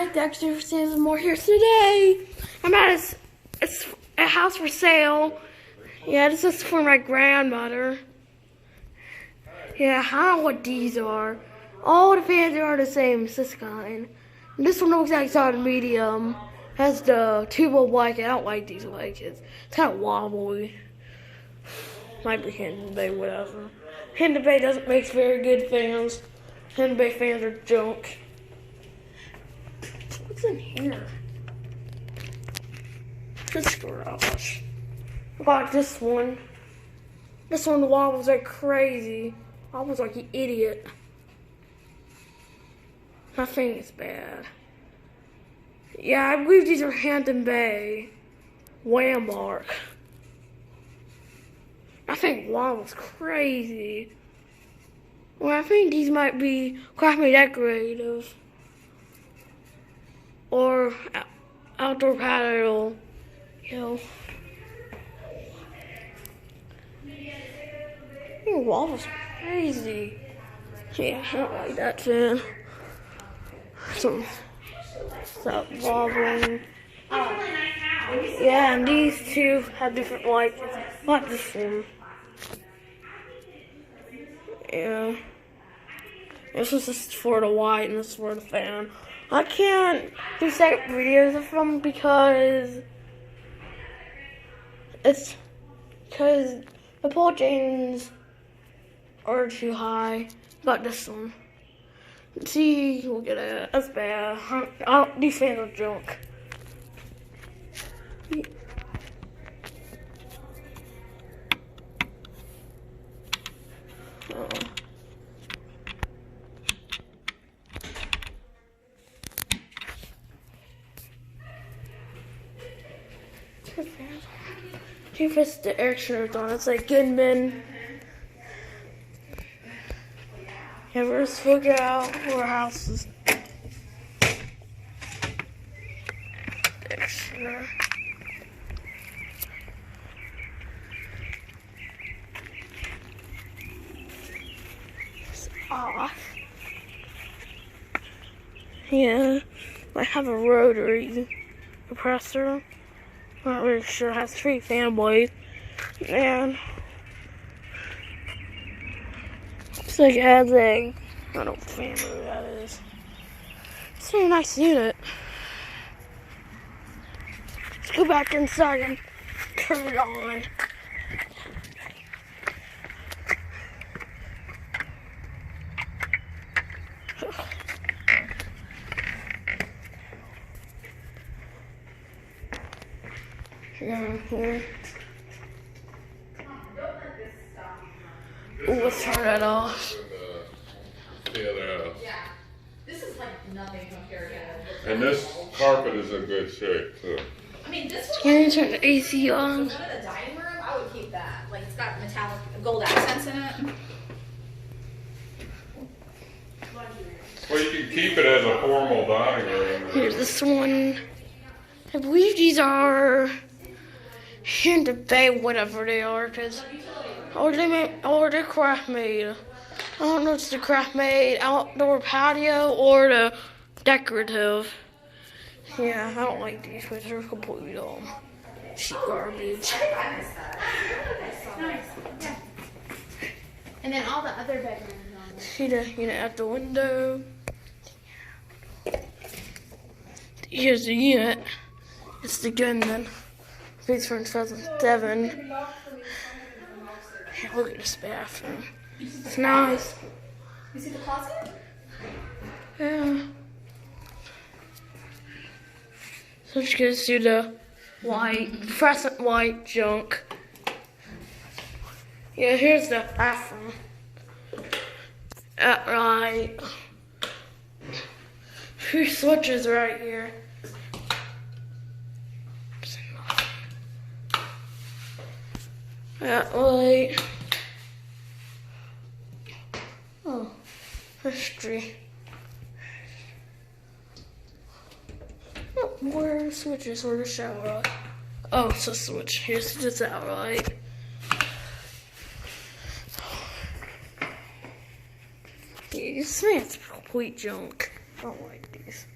Hi, Dexter Sands More here today. I'm at a house for sale. Yeah, this is for my grandmother. Yeah, I don't know what these are. All the fans are the same, it's this kind. And this one looks like it's on medium. Has the tube blanket. I don't like these blankets. It's kind of wobbly. Might be Hendon Bay, whatever. Hendon Bay doesn't make very good fans. Hendon Bay fans are junk. What's in here? This garage. I bought this one. This one wobbles like crazy. Wobbles like an idiot. I think it's bad. Yeah, I believe these are Hampton Bay. Landmark. I think wobbles crazy. Well, I think these might be Craftmade Decorative. Or outdoor patio, Your wall was crazy. Yeah, I don't like that fan. Stop wobbling. Yeah, and these two have different lights. Not this one. Yeah. This is just for the white and this is for the fan. I can't do second videos of them because the pole chains are too high. But this one, see, we'll get it. That's bad. These fans are junk. She puts the air conditioners on. It's like Goodman. Yeah, we're just figure out where our house is. Extra. It's off. Yeah, I have a rotary compressor. I'm not really sure. It has 3 fan blades. And it's like it has I don't know what fan blade that is. It's a very nice unit. Let's go back inside and turn it on. Here. Ooh, let's turn that off. The other house. Yeah. This is like nothing compared to. And this carpet is in good shape too. I mean, this one. Can you turn the AC on? One of the dining room, I would keep that. Like it's got metallic gold accents in it. Well, you can keep it as a formal dining room. Here's this one. I believe these are Hampton Bay, whatever they are, or they're Craftmade. I don't know if it's the Craftmade outdoor patio or the decorative. Yeah, I don't like these, but they're completely dumb. Cheap garbage. And then all the other bedrooms on See the unit at the window. Here's the unit. It's the Goodman. It's from 2007. Hey, look at this bathroom. It's nice. You see the closet? Yeah. So let's get to the white, fluorescent white junk. Yeah, here's the bathroom. Right. 3 switches right here. Light. Oh, history. Oh, more switches for the shower light. Oh, it's a switch. Here's the shower light. These man's complete junk. I don't like these.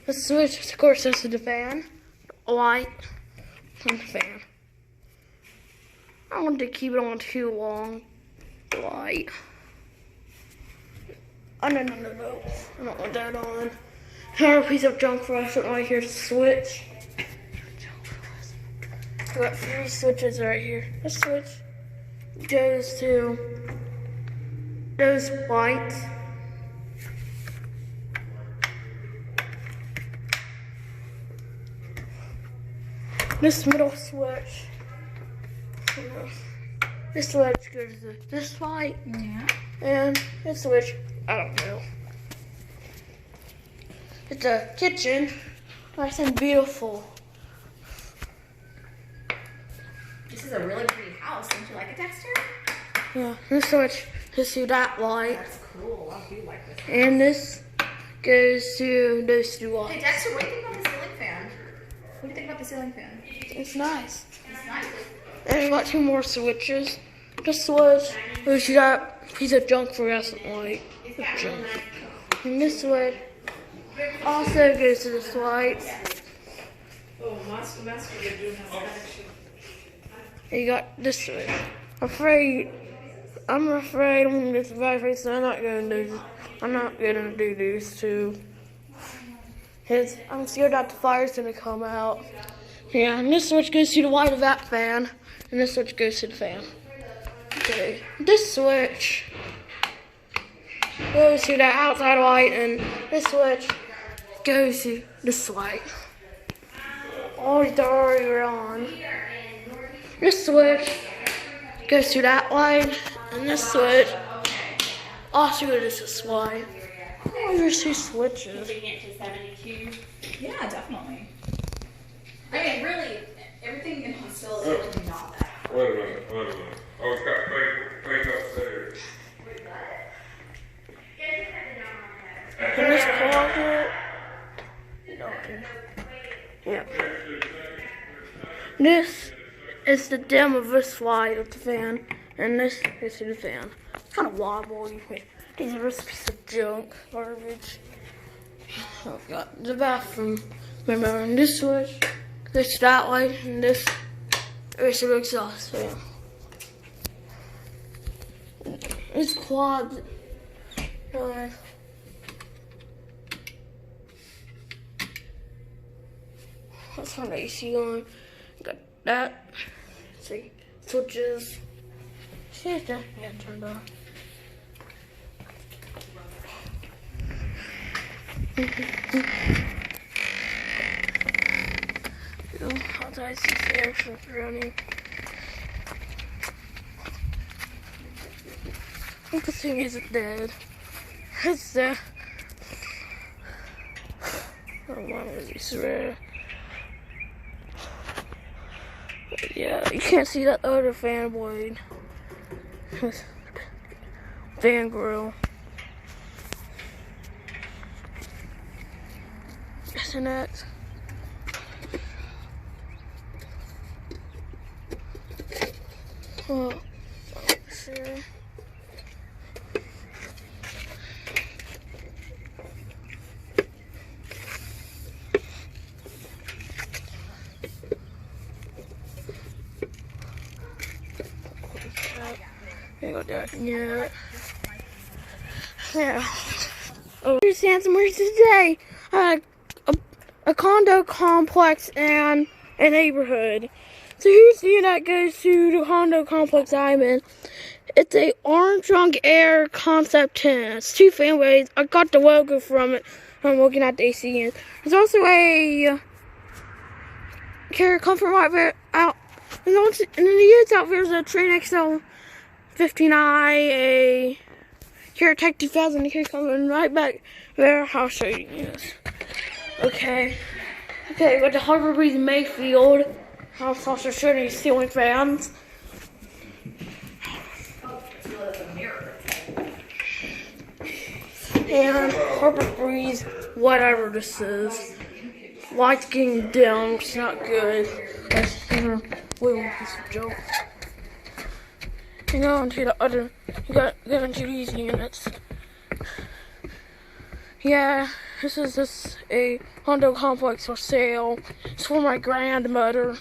The switch, of course, is the fan, light, and the fan. I don't want to keep it on too long. Light. Oh, no. I don't want that on. Another piece of junk fluorescent right here, switch. We got 3 switches right here. This switch goes to those lights. This middle switch. This switch goes to this light. Yeah. And this switch, I don't know. It's a kitchen. Nice and beautiful. This is a really pretty house. Don't you like it, Dexter? Yeah, this switch goes to that light. That's cool. I do like this. And this goes to those 2 Hey, lights. Dexter, what do you think about the ceiling fan? What do you think about the ceiling fan? It's nice. It's nice. There's about 2 more switches. This switch goes to that piece of junk fluorescent light. Junk. And this switch also goes to this light. And you got this switch. I'm afraid I'm gonna get the battery, so I'm not gonna do these 2. Cause I'm scared that the fire's gonna come out. Yeah, and this switch goes to the light of that fan, and this switch goes to the fan. Okay, this switch goes to the outside light, and this switch goes to this light. All these are already on. This switch goes to that light, and this switch also goes to this light. Oh, there's 2 switches. Yeah, definitely. I mean, really, everything in Huntsville is really not that. Wait a minute. Oh, it's got fake upstairs. In this closet. Yeah. This is the dim of this light of the fan, and this is the fan. It's kind of wobbly. These are just a piece of junk, garbage. I've got the bathroom. Remember, and this switch, this that light, and this is the exhaust fan. This closet. Let's turn the AC on. Got that. See, switches. See, yeah, turned on. Outside, see the air running. I think this thing isn't dead. It's dead. I don't want to be swear. Yeah, you can't see that other fan blade. Fan grill. That's next. Oh, sure. Yeah. Yeah. Oh, here's Handsome Where's today? A condo complex and a neighborhood. So here's the unit that goes to the condo complex I'm in. It's a Armstrong Air Concept 10. It's 2 fanways. I got the logo from it. I'm looking at the AC unit. There's also a carrier comfort right there out. And in the units out there's a Train XL 15i, a Carrier Tech 2000, carrier coming right back there. I'll show you this. Okay, we got the Harbor Breeze Mayfield. I'll also show you ceiling fans. And Harbor Breeze, whatever this is. Lights getting dim, it's not good. That's little piece of joke. You go into the other, you go into these units. Yeah, This is a condo complex for sale. It's for my grandmother.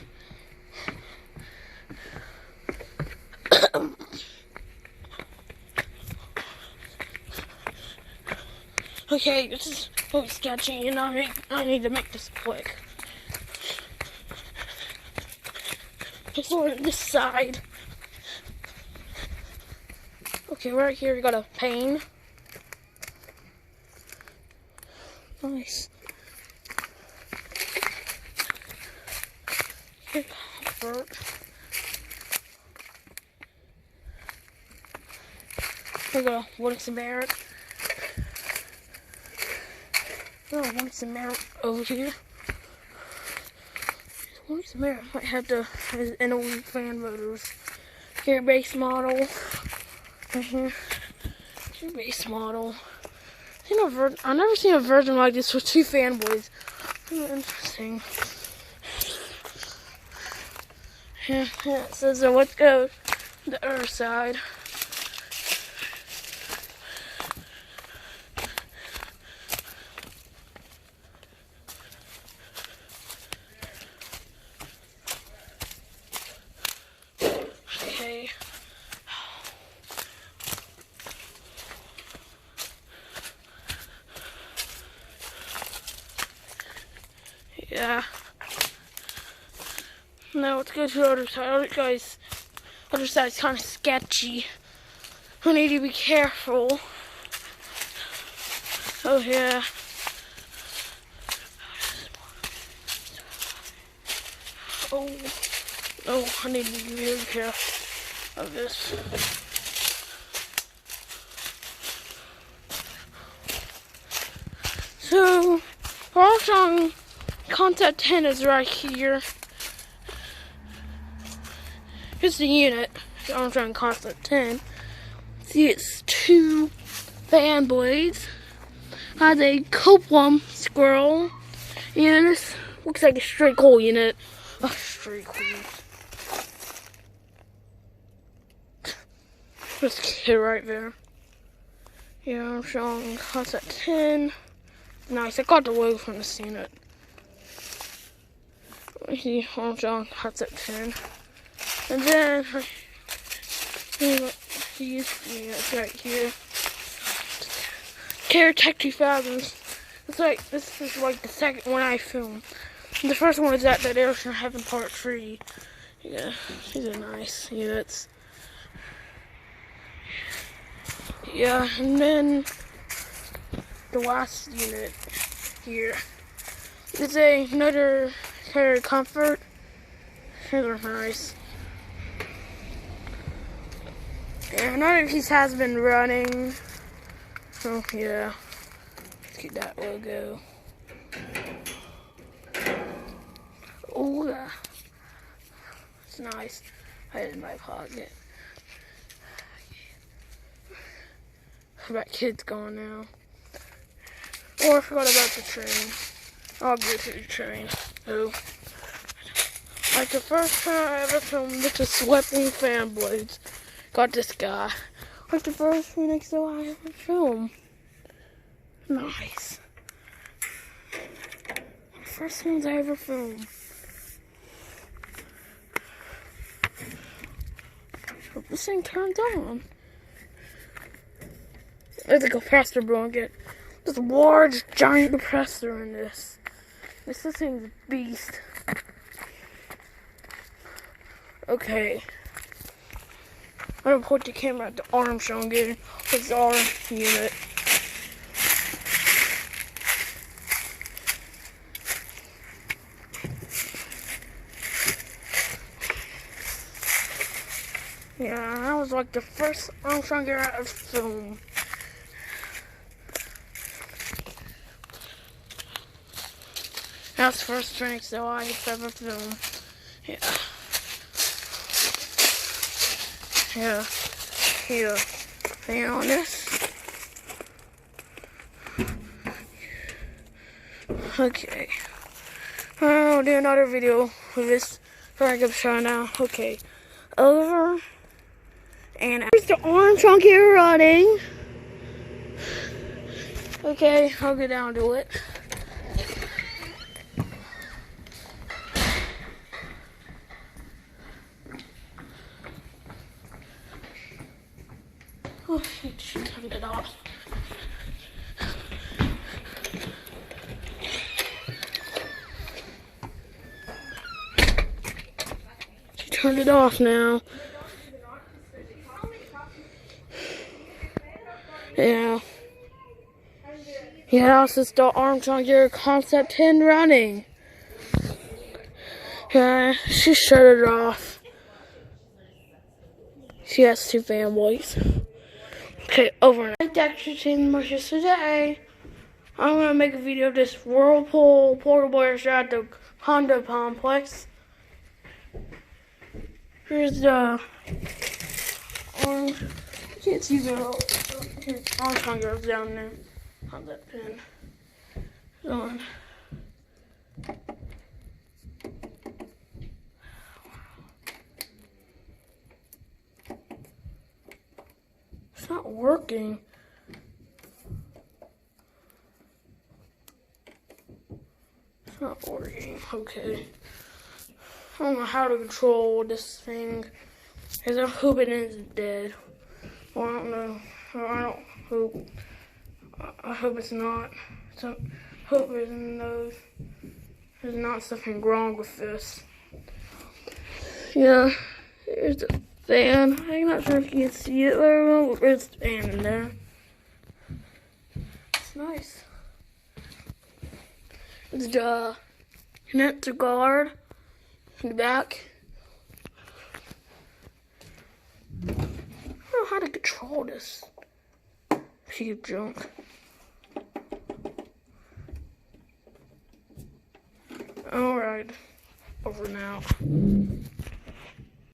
Okay, this is really sketchy, and I need to make this quick. Let's go on this side. Okay, right here we got a pane. Nice. Here, comfort. We got a Woodson Barrett. Oh, Woodson Barrett over here. Woodson Barrett might have to have NOE fan motors. Here, base model. Right here. Here, base model. I've never seen a version like this with 2 fanboys. Interesting. Yeah, it says, let's go to the other side. Okay. Yeah. Now let's go to the other side. Other side's kind of sketchy. I need to be careful. Oh yeah. Oh, I need to be really careful of this. So, Armstrong Concept 10 is right here. Here's the unit, the Armstrong Concept 10. See, it's 2 fan blades. Has a Copeland squirrel. And this looks like a straight coal unit. A straight coal. This kid right there. Yeah, Armstrong Concept 10. Nice, I got the logo from this unit. The Armstrong Concept 10. And then it's right here. Caretech 2000s. This is like the second one I filmed. The first one was at that Ocean Heaven Part 3. Yeah, these are nice units. Yeah, and then the last unit here is another Carrier Comfort. These are nice. Yeah, none of these has been running. Oh yeah. Let's get that logo. Oh yeah. It's nice. I had it in my pocket. That kid's gone now. Oh, I forgot about the train. I'll go to the train. Oh. Like the first time I ever filmed with the sweeping fan blades. Got this guy. Like the first Phoenix show I ever filmed. Nice. First ones I ever filmed. Hope this thing turns on. There's a capacitor blanket. There's a large, giant compressor in this. This thing's a beast. Okay. I'm gonna point the camera at the Armstrong again. It's our unit. Yeah, that was like the first Armstrong gear I ever filmed. That's the first Phoenix that I ever filmed. Yeah. Yeah. Here. Hang on this. Okay. I'll do another video with this Frank show now. Okay. Over. And here's the Armstrong here running. Okay, I'll get down to it. Oh, she turned it off. She turned it off now. Yeah. Yeah, this is the Armstrong Gear Concept 10 running. Yeah, she shut it off. She has 2 fanboys. Okay, over. Thanks for seeing much today. I'm gonna make a video of this Whirlpool portable air shot at the condo complex. Here's the orange. You can't see the Armstrong Gear's down there on that pin. On. It's not working. It's not working. Okay. I don't know how to control this thing. Because I hope it isn't dead. Well, I don't know. I don't hope. I hope it's not. So, hope there's not something wrong with this. Yeah. Here's the fan. I'm not sure if you can see it very well, but there's a fan in there. It's nice. It's the connector guard in the back. I don't know how to control this piece of junk. Alright, over now.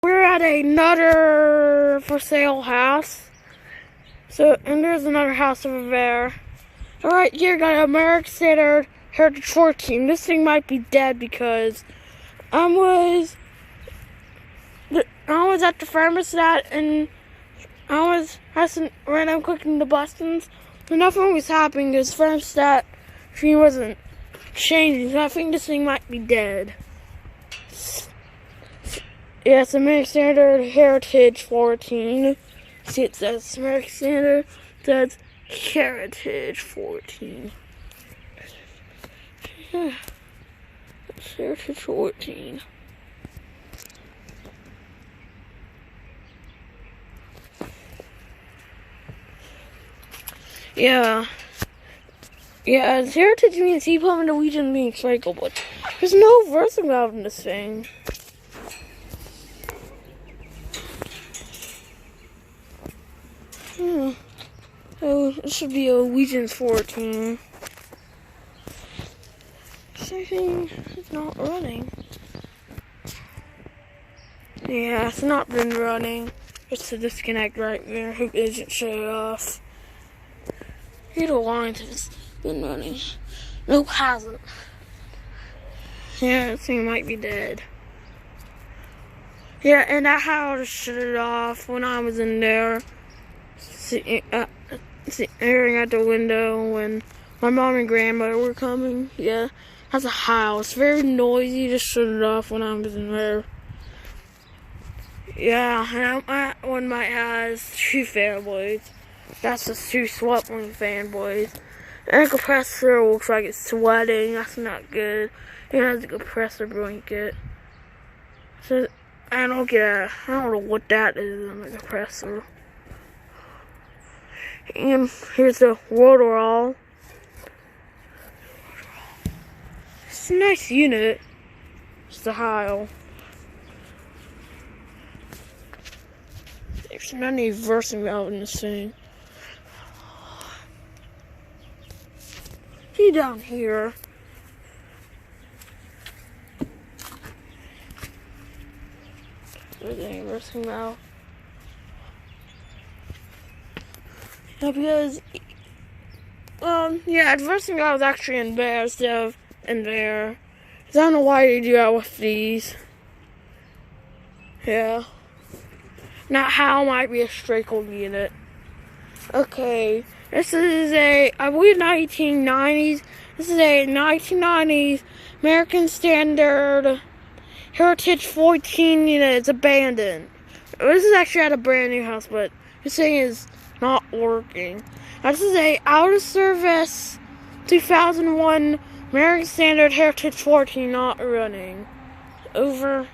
We're at another for sale house. And there's another house over there. Alright, here got an American Standard Heritage 14. This thing might be dead because I was at the thermostat and I was random clicking the buttons, and nothing was happening because thermostat screen wasn't changing. So I think this thing might be dead. Yeah, it's American Standard Heritage 14. See, it says American Standard, it says Heritage 14. Yeah, it's Heritage 14. Yeah. Yeah, Heritage means he put in the Norwegian being cycle, but there's no reversing valve in this thing. Oh, it should be a Norwegian's 14. This thing is not running. Yeah, it's not been running. It's a disconnect right there. Who isn't shut off? Either line has been running. Nope, hasn't. Yeah, this thing might be dead. Yeah, and I had to shut it off when I was in there, staring at the window when my mom and grandmother were coming. Yeah, that's a house. Very noisy. Just shut it off when I was in there. Yeah, and one might has 2 fanboys. That's just 2 Swapling fanboys. And the compressor looks like it's sweating. That's not good. It has a compressor blanket. So I don't know what that is on the compressor. And here's the rotor all. It's a nice unit. It's the Heil. There's not any reversing valve in this thing. See down here. There's any reversing valve. Yeah, because yeah, reversing valve is actually in there instead of in there. I don't know why they do that with these. Yeah. Now, how might be a straight cold unit. Okay, This is I believe 1990s. This is a 1990s American Standard Heritage 14 unit. It's abandoned. This is actually at a brand new house, but this thing is not working. This is a out of service 2001 American Standard Heritage 14 not running. Over.